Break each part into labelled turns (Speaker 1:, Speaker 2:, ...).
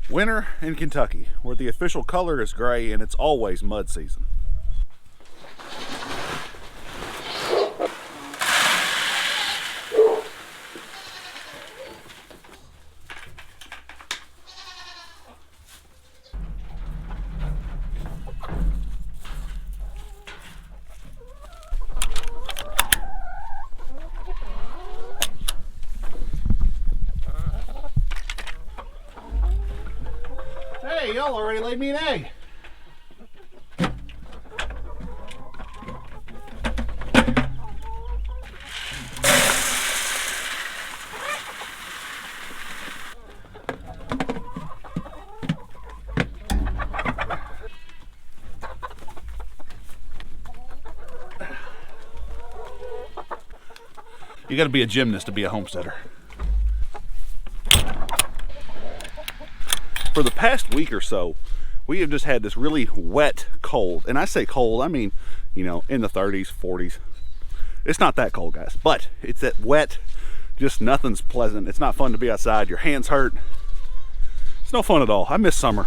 Speaker 1: Winter in Kentucky, where the official color is gray and it's always mud season. Hey, y'all already laid me an egg. You gotta be a gymnast to be a homesteader. For the past week or so, we have just had this really wet cold. And I say cold, I mean, you know, in the 30s, 40s. It's not that cold, guys, but it's that wet, just nothing's pleasant. It's not fun to be outside. Your hands hurt. It's no fun at all. I miss summer.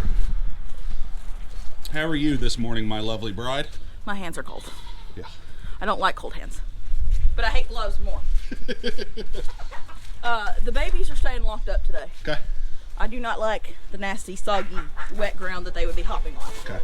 Speaker 1: How are you this morning, my lovely bride?
Speaker 2: My hands are cold.
Speaker 1: Yeah.
Speaker 2: I don't like cold hands, but I hate gloves more. The babies are staying locked up today.
Speaker 1: Okay.
Speaker 2: I do not like the nasty, soggy, wet ground that they would be hopping on.
Speaker 1: Okay.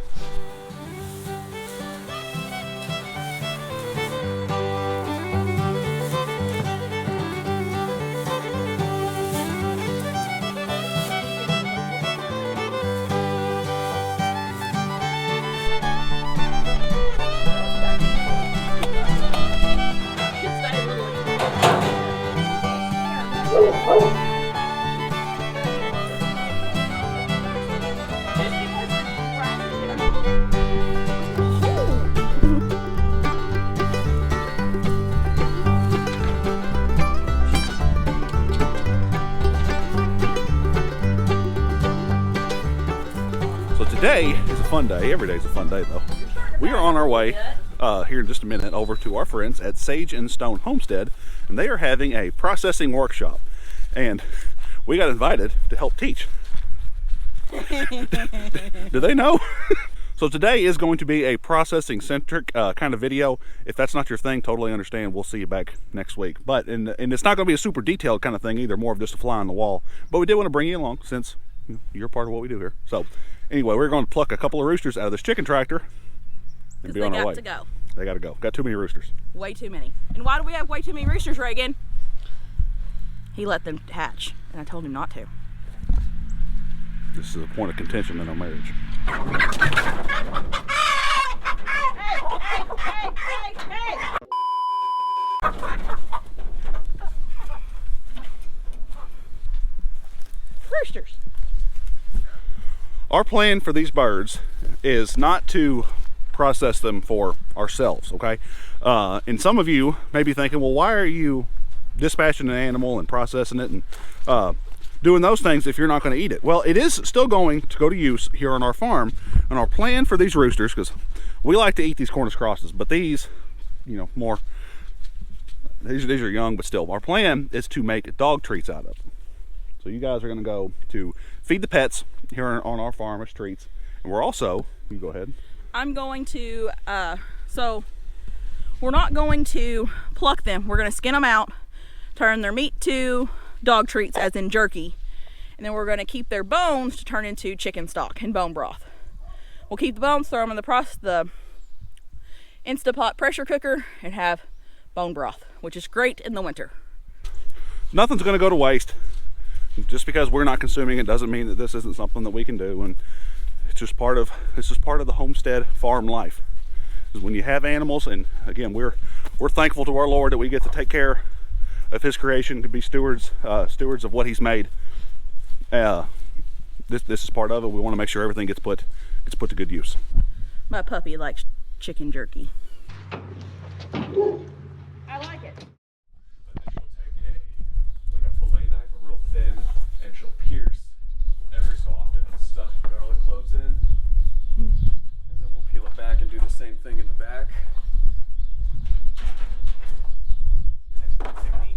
Speaker 1: Today is a fun day. Every day is a fun day, though. We are on our way here in just a minute over to our friends at Sage and Stone Homestead, and they are having a processing workshop, and we got invited to help teach. Do they know? So today is going to be a processing centric kind of video. If that's not your thing, totally understand. We'll see you back next week. But and it's not going to be a super detailed kind of thing either, more of just a fly on the wall. But we did want to bring you along since you're part of what we do here. So anyway, we're going to pluck a couple of roosters out of this chicken tractor and be on our way.
Speaker 2: They got to go.
Speaker 1: They got to go. Got too many roosters.
Speaker 2: Way too many. And why do we have way too many roosters, Reagan? He let them hatch, and I told him not to.
Speaker 1: This is a point of contention in our marriage.
Speaker 2: Hey! Roosters.
Speaker 1: Our plan for these birds is not to process them for ourselves, okay? And some of you may be thinking, well, why are you dispatching an animal and processing it and doing those things if you're not going to eat it? Well, it is still going to go to use here on our farm, and our plan for these roosters, because we like to eat these Cornish crosses, but these, you know, these are young, but still, our plan is to make dog treats out of them. So you guys are going to go to feed the pets here on our farm as treats, and we're also, you go ahead.
Speaker 2: I'm going to, so we're not going to pluck them. We're going to skin them out, turn their meat to dog treats, as in jerky, and then we're going to keep their bones to turn into chicken stock and bone broth. We'll keep the bones, throw them in the Instapot pressure cooker, and have bone broth, which is great in the winter.
Speaker 1: Nothing's going to go to waste. Just because we're not consuming it doesn't mean that this isn't something that we can do, and it's just part of the homestead farm life. Is when you have animals, and again, we're thankful to our Lord that we get to take care of His creation, to be stewards of what He's made. This is part of it. We want to make sure everything gets put to good use.
Speaker 2: My puppy likes chicken jerky. I like it.
Speaker 3: And she'll pierce every so often and stuff garlic cloves in, and then we'll peel it back and do the same thing in the back.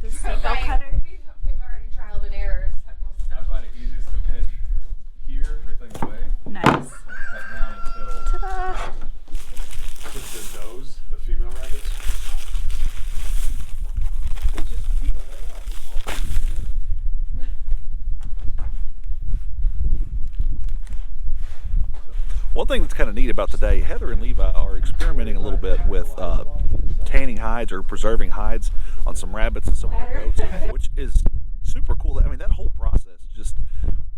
Speaker 4: We've already trialed and error.
Speaker 3: I find it easiest to pinch here
Speaker 1: One thing that's kind of neat about today, Heather and Levi are experimenting a little bit with tanning hides or preserving hides on some rabbits and some goats, which is super cool. I mean, that whole process just,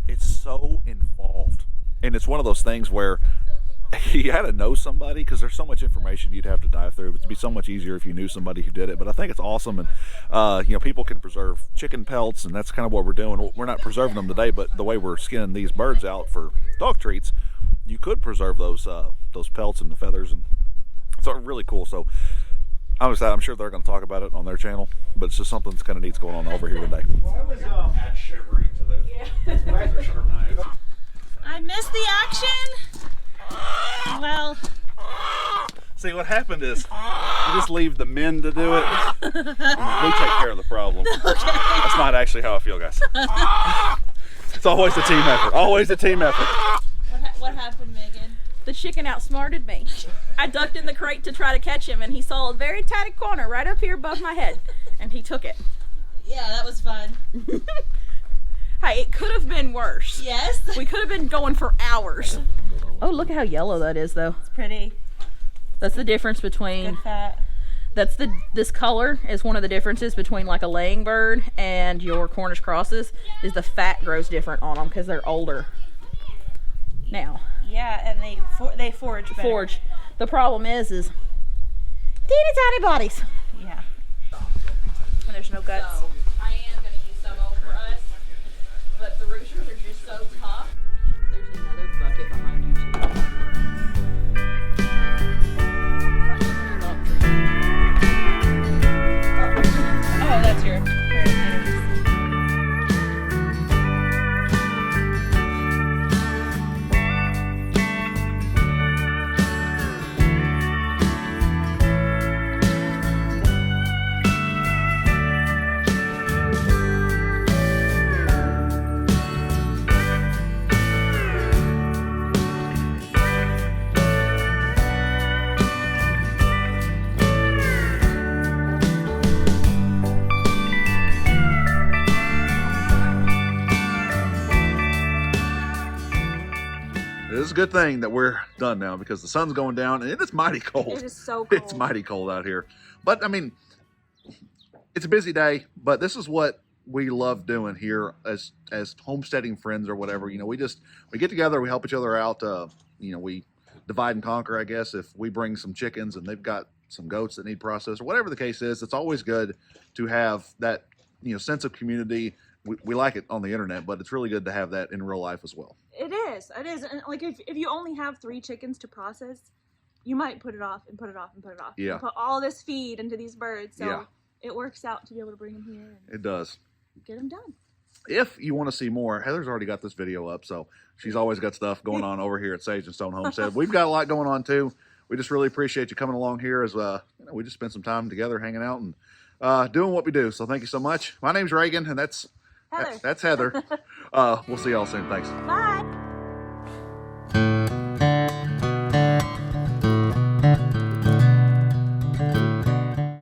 Speaker 1: it's so involved. And it's one of those things where you had to know somebody, because there's so much information you'd have to dive through. It'd be so much easier if you knew somebody who did it. But I think it's awesome, and you know, people can preserve chicken pelts, and that's kind of what we're doing. We're not preserving them today, but the way we're skinning these birds out for dog treats, you could preserve those pelts and the feathers, and it's really cool. So I'm sure they're going to talk about it on their channel, but it's just something that's kind of neat's going on over here today.
Speaker 3: Add shivering to those razor sharp knives.
Speaker 2: I missed the action. Well,
Speaker 1: see, what happened is you just leave the men to do it. We take care of the problem. Okay. That's not actually how I feel, guys. It's always a team effort. Always a team effort.
Speaker 2: what happened, Megan? The chicken outsmarted me. I ducked in the crate to try to catch him, and he saw a very tiny corner right up here above my head, and he took it.
Speaker 4: Yeah, that was fun.
Speaker 2: Hey, it could have been worse.
Speaker 4: Yes.
Speaker 2: We could have been going for hours. Oh, look at how yellow that is, though.
Speaker 4: It's pretty.
Speaker 2: That's the difference between...
Speaker 4: Good fat.
Speaker 2: This color is one of the differences between like a laying bird and your Cornish crosses, is the fat grows different on them because they're older now.
Speaker 4: Yeah, and they forage better.
Speaker 2: Forage. The problem is teeny tiny bodies.
Speaker 4: Yeah. And there's no guts.
Speaker 2: So, I am going to use some over us, but the roosters are just so tough. There's another bucket behind you too.
Speaker 4: Oh, that's your
Speaker 1: It's a good thing that we're done now, because the sun's going down and it is mighty cold.
Speaker 4: It is so cold.
Speaker 1: It's mighty cold out here. But I mean, it's a busy day, but this is what we love doing here as homesteading friends or whatever. You know, we get together, we help each other out. You know, we divide and conquer, I guess. If we bring some chickens and they've got some goats that need processed or whatever the case is, it's always good to have that, you know, sense of community. We like it on the internet, but it's really good to have that in real life as well.
Speaker 4: It is. And like if you only have 3 chickens to process, you might put it off and put it off and put it off.
Speaker 1: Yeah.
Speaker 4: And put all this feed into these birds. So
Speaker 1: Yeah.
Speaker 4: it works out to be able to bring them here and
Speaker 1: It does.
Speaker 4: get them done.
Speaker 1: If you want to see more, Heather's already got this video up, so she's always got stuff going on over here at Sage and Stone Homestead. We've got a lot going on too. We just really appreciate you coming along here as you know, we just spent some time together hanging out and doing what we do. So thank you so much. My name's Reagan, and that's Heather. We'll see y'all soon. Thanks.
Speaker 4: Bye.